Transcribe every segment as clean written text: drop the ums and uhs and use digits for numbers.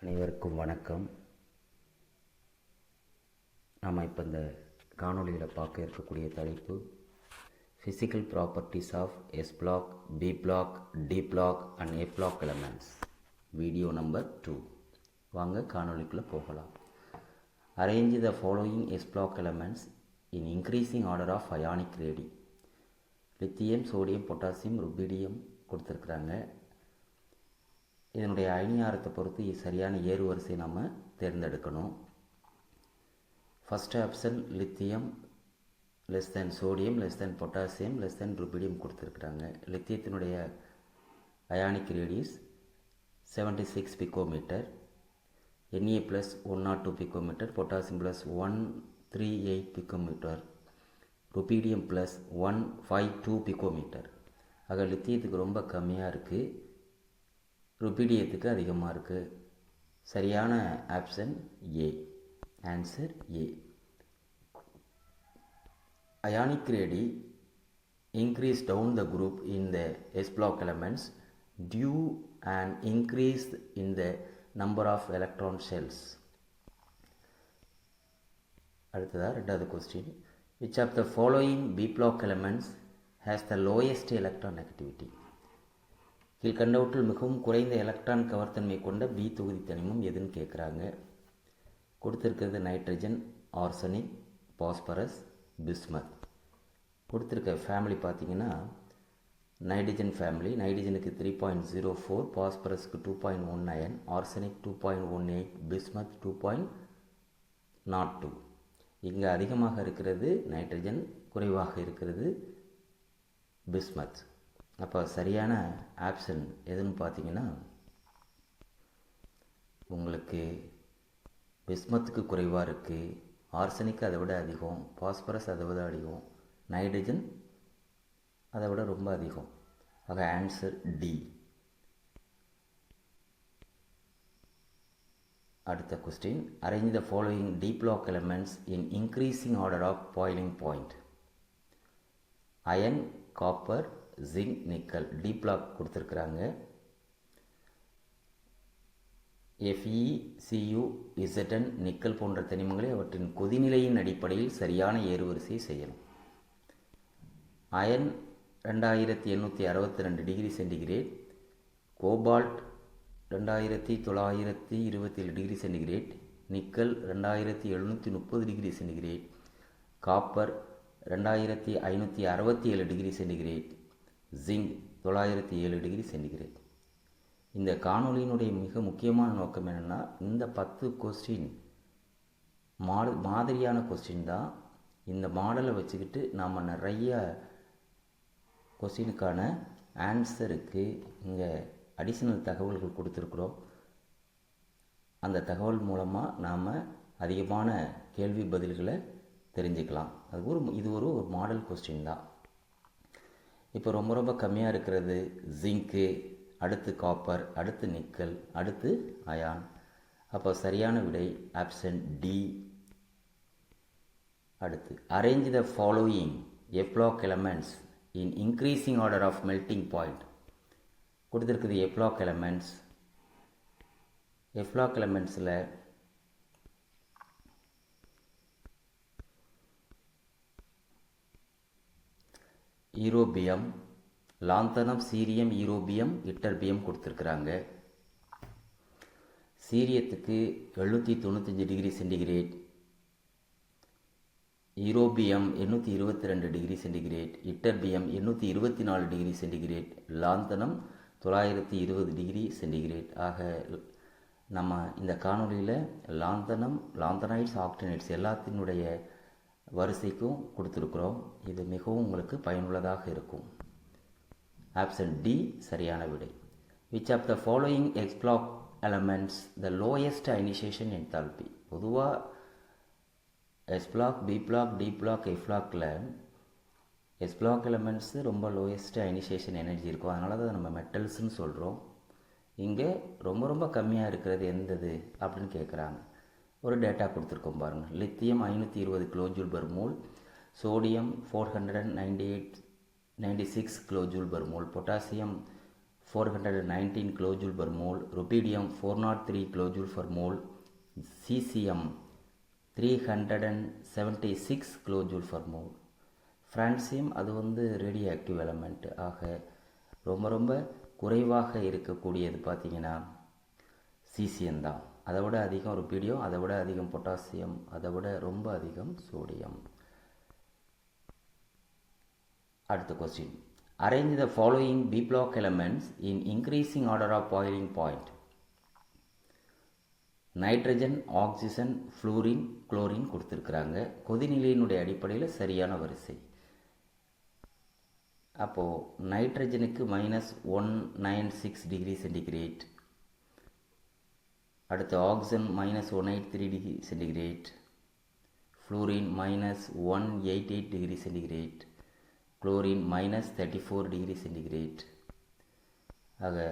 அனைவருக்கும் வணக்கம். நாம் இப்போ இந்த காணொளியில் பார்க்க இருக்கக்கூடிய தலைப்பு physical properties of S block, P block, D block and F block elements. Video number 2. வாங்க காணொளிக்குள்ளே போகலாம். Arrange the following S block elements in increasing order of ionic radii. Lithium, sodium, potassium, rubidium கொடுத்துருக்குறாங்க. இதனுடைய அயனியாரத்தை பொறுத்து சரியான ஏறு வரிசை நாம் தேர்ந்தெடுக்கணும். First option lithium less than sodium less than potassium less than rubidium கொடுத்துருக்குறாங்க. லித்தியத்தினுடைய ionic radius 76 picometre, Na plus 102 picometre, potassium plus 138 picometre, rubidium plus 152 picometre. ஆக லித்தியத்துக்கு ரொம்ப கம்மியாக இருக்குது, ருபீடியத்துக்கு அதிகமாக இருக்குது. சரியான option A. Answer A. Ionic radii increase down the group in the S block elements due an increase in the number of electron shells. அடுத்ததாக ரெண்டாவது question. Which of the following B block elements has the lowest electron negativity? கீழ்கண்டவற்றில் மிகவும் குறைந்த electron கவர்த்தன்மை கொண்ட B தொகுதி தனிமம் எதுன்னு கேட்குறாங்க. கொடுத்துருக்கிறது நைட்ரஜன், ஆர்சனிக், பாஸ்பரஸ், பிஸ்மத். கொடுத்துருக்க ஃபேமிலி பார்த்திங்கன்னா நைட்ரஜன் ஃபேமிலி. நைட்ரஜனுக்கு 3.04, பாஸ்பரஸுக்கு 2.19, arsenic 2.18, bismuth 2.02. இங்கே அதிகமாக இருக்கிறது நைட்ரஜன், குறைவாக இருக்கிறது பிஸ்மத். அப்போ சரியான ஆப்ஷன் எதுன்னு பார்த்தீங்கன்னா உங்களுக்கு பிஸ்மத்துக்கு குறைவாக இருக்குது, ஆர்சனிக் அதை விட அதிகம், பாஸ்பரஸ் அதை விட அதிகம், நைட்ரஜன் அதை விட ரொம்ப அதிகம். ஆக ஆன்சர் டி. அடுத்த question. Arrange the following D block elements in increasing order of boiling point. Iron, copper, zinc, nickel. D block கொடுத்துருக்குறாங்க. Fe, Cu, Zn, நிக்கல் போன்ற தனிமங்களை அவற்றின் கொதிநிலையின் அடிப்படையில் சரியான ஏறுவரிசை செய்யணும். Iron 2862 degree centigrade, cobalt 2927 degree centigrade, nickel 2730 degree centigrade, copper 2567 degree centigrade, zinc 907 degree centigrade. இந்த காணொளியினுடைய மிக முக்கியமான நோக்கம் என்னென்னா, இந்த 10 கொஸ்டின் மாதிரியான கொஸ்டின் தான். இந்த மாடலை வச்சுக்கிட்டு நாம் நிறைய கொஸ்டினுக்கான ஆன்சருக்கு இங்கே அடிஷ்னல் தகவல்கள் கொடுத்துருக்குறோம். அந்த தகவல் மூலமாக நாம் அதிகமான கேள்வி பதில்களை தெரிஞ்சுக்கலாம். இது ஒரு மாடல் கொஸ்டின் தான். இப்போ ரொம்ப ரொம்ப கம்மியாக இருக்கிறது ஜிங்க்கு, அடுத்து காப்பர், அடுத்து நிக்கல், அடுத்து அயான். அப்போ சரியான விடை ஆப்ஷன் டி. அடுத்து arrange the following F block elements in increasing order of melting point. கொடுத்துருக்குது F block elements. F block எலமெண்ட்ஸில் europium, lanthanum, cerium, europium, ytterbium கொடுத்துருக்குறாங்க. சீரியத்துக்கு 795 degree centigrade, europium 822 degree centigrade, ytterbium 824 degree centigrade, lanthanum 920 degree centigrade. ஆக நம்ம இந்த காணொலியில் லாந்தனைட்ஸ், actinides எல்லாத்தினுடைய வரிசைக்கும் கொடுத்துருக்குறோம். இது மிகவும் உங்களுக்கு பயனுள்ளதாக இருக்கும். ஆப்ஷன் டி சரியான விடை. Which of the following X block elements the lowest ionisation enthalpy. பொதுவாக S block, P block, D block, F பிளாக்கில் எஸ் பிளாக் எலமெண்ட்ஸு ரொம்ப லோயஸ்ட் அயனைசேஷன் எனர்ஜி இருக்கும். அதனால தான் நம்ம மெட்டல்ஸ்ன்னு சொல்கிறோம். இங்கே ரொம்ப ரொம்ப கம்மியாக இருக்கிறது எந்தது அப்படின்னு கேட்குறாங்க. ஒரு டேட்டா கொடுத்துருக்கோம் பாருங்கள். Lithium 520 kilojoule per mole, sodium 496 kilojoule per mole, potassium 419 kilojoule per mole, rubidium 403 kilojoule per mole, cesium 376 kilojoule per mole. Francium அது ரேடியோ ஆக்டிவ் எலமெண்ட். ஆக ரொம்ப குறைவாக இருக்கக்கூடியது பார்த்திங்கன்னா சீசியம் தான். அதை விட அதிகம் ருபீடியம், அதை விட அதிகம் பொட்டாசியம், அதை விட ரொம்ப அதிகம் சோடியம். அடுத்த question, arrange the following P block elements in increasing order of boiling point. Nitrogen, oxygen, fluorine, chlorine கொடுத்துருக்குறாங்க. கொதிநிலையினுடைய அடிப்படையில் சரியான வரிசை. அப்போது நைட்ரஜனுக்கு -196 டிகிரி சென்டிகிரேட், அடுத்து oxygen -183 degree centigrade, fluorine -188 degree centigrade, chlorine -34 degree centigrade. ஆக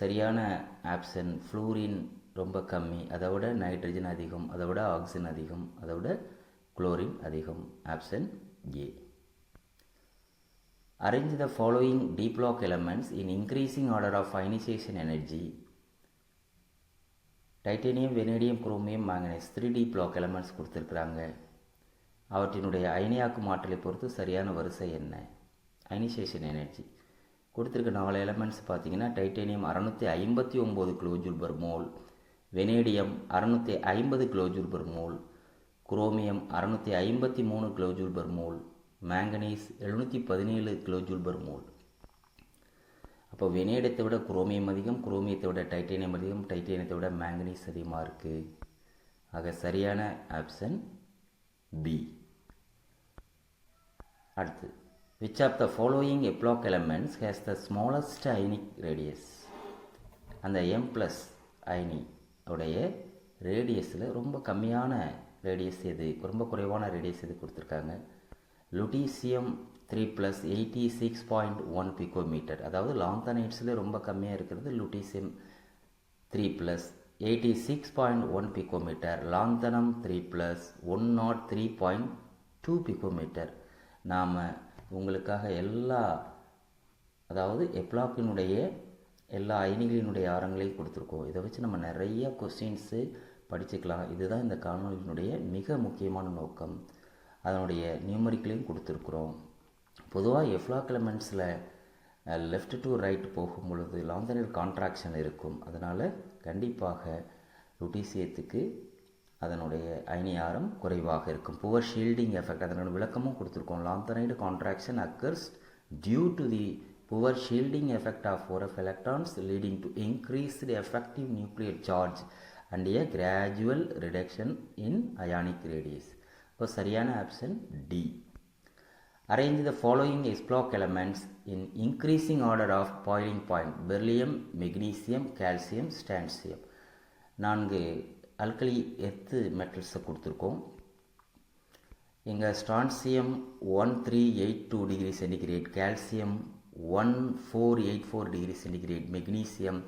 சரியான ஆப்ஷன் ஃப்ளூரின் ரொம்ப கம்மி, அதை விட நைட்ரஜன் அதிகம், அதை விட ஆக்சிஜன் அதிகம், அதை விட குளோரின் அதிகம். Option A. Arrange the following D block elements in increasing order of ionisation energy. Titanium, vanadium, chromium, manganese 3D block elements கொடுத்துருக்குறாங்க. அவற்றினுடைய அயனியாக்கும் ஆற்றலை பொறுத்து சரியான வரிசை என்ன? அயனைசேஷன் எனர்ஜி கொடுத்துருக்க 4 எலமெண்ட்ஸ் பார்த்தீங்கன்னா titanium 659 kilojoule per mole, vanadium 650 kilojoule per mole, chromium 653 kilojoule per mole, manganese 717 kilojoule per mole. அப்போ வெனேடியத்தை விட குரோமியம் அதிகம், குரோமியத்தை விட டைட்டேனியம் அதிகம், டைட்டேனியத்தை விட மேங்கனீஸ் அதிகமாக இருக்குது. ஆக சரியான ஆப்ஷன் பி. அடுத்து, which of the following epoch elements has the smallest ionic radius? அந்த M+ அயனி உடைய ரேடியஸில் ரொம்ப கம்மியான ரேடியஸ் எது, ரொம்ப குறைவான ரேடியஸ் எது கொடுத்துருக்காங்க. Lutetium 3+ 86.1 picometre. அதாவது லாந்தனைட்ஸில் ரொம்ப கம்மியாக இருக்கிறது லுட்டீசியம் 3+ 86.1 பிகோமீட்டர், லாந்தனம் 3+ 103.2 பிகோமீட்டர். நாம் உங்களுக்காக அதாவது எப்ளாக்கினுடைய எல்லா அயனிகளினுடைய ஆரங்களையும் கொடுத்துருக்கோம். இதை வச்சு நம்ம நிறைய கொஸ்டின்ஸு படிச்சுக்கலாம். இதுதான் இந்த காணொலியினுடைய மிக முக்கியமான நோக்கம். அதனுடைய நியூமரிக்கலையும் கொடுத்துருக்குறோம். பொதுவாக எஃப்ளாக் எலமெண்ட்ஸில் லெஃப்ட் டு ரைட் போகும் பொழுது லாந்தனைட் கான்ட்ராக்ஷன் இருக்கும். அதனால் கண்டிப்பாக லுட்டீசியத்துக்கு அதனுடைய அயனி ஆரம் குறைவாக இருக்கும். புவர் ஷீல்டிங் எஃபெக்ட் அதனோட விளக்கமும் கொடுத்துருக்கோம். Lanthanide contraction occurs due to the poor shielding effect of 4f electrons leading to increased effective nuclear charge and a gradual reduction in ionic radius. இப்போ சரியான option D. Arrange the following S block elements in increasing order of boiling point. Beryllium, magnesium, calcium, strontium. 4 alkali earth மெட்டல்ஸை கொடுத்துருக்கோம். இங்கே strontium 1382 degree centigrade, calcium 1484 degree centigrade, magnesium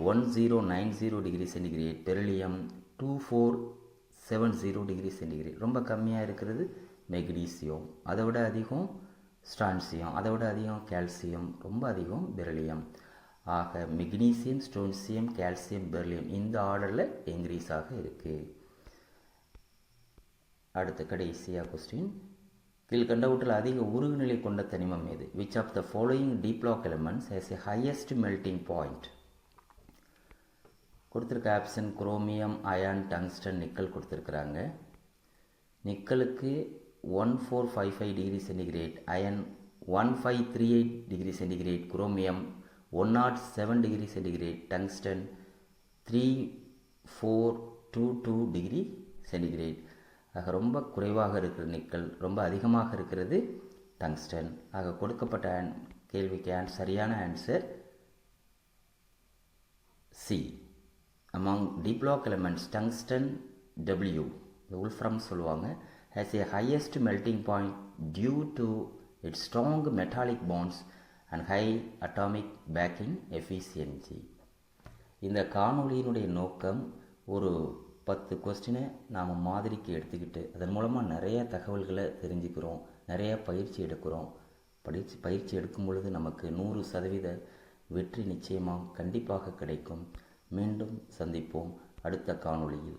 1090 degree centigrade, beryllium 2470 degree centigrade. ரொம்ப கம்மியாக இருக்கிறது magnesium, அதை விட அதிகம் strontium, அதை விட அதிகம் கால்சியம், ரொம்ப அதிகம் பெரிலியம். ஆக மெக்னீசியம், ஸ்டோன்சியம், கால்சியம், பெரிலியம் இந்த ஆர்டரில் இன்க்ரீஸாக இருக்குது. அடுத்த கடைசியாக கொஸ்டின், கீழ்கண்டவற்றில் அதிக உருகுநிலை கொண்ட தனிமம் எது? Which of the following D block elements has a highest melting point? கொடுத்துருக்க option chromium, iron, tungsten, nickel கொடுத்துருக்குறாங்க. நிக்கலுக்கு 1455 degree centigrade, iron 1538 degree centigrade, chromium 107 degree centigrade, tungsten 3422 degree centigrade. ஆக ரொம்ப குறைவாக இருக்கிற நிக்கல், ரொம்ப அதிகமாக இருக்கிறது டங்ஸ்டன். ஆக கொடுக்கப்பட்ட கேள்விக்கு சரியான answer C. among diplock elements tungsten W, the wolfram சொல்லுவாங்க, has a highest melting point due to its strong metallic bonds and high atomic backing efficiency. இந்த காணொளியினுடைய நோக்கம் ஒரு 10 கொஸ்டினை நாம் மாதிரிக்கு எடுத்துக்கிட்டு அதன் மூலமாக நிறைய தகவல்களை தெரிஞ்சுக்கிறோம், நிறைய பயிற்சி எடுக்கிறோம். பயிற்சி எடுக்கும் பொழுது நமக்கு 100% வெற்றி நிச்சயமாக கண்டிப்பாக கிடைக்கும். மீண்டும் சந்திப்போம் அடுத்த காணொளியில்.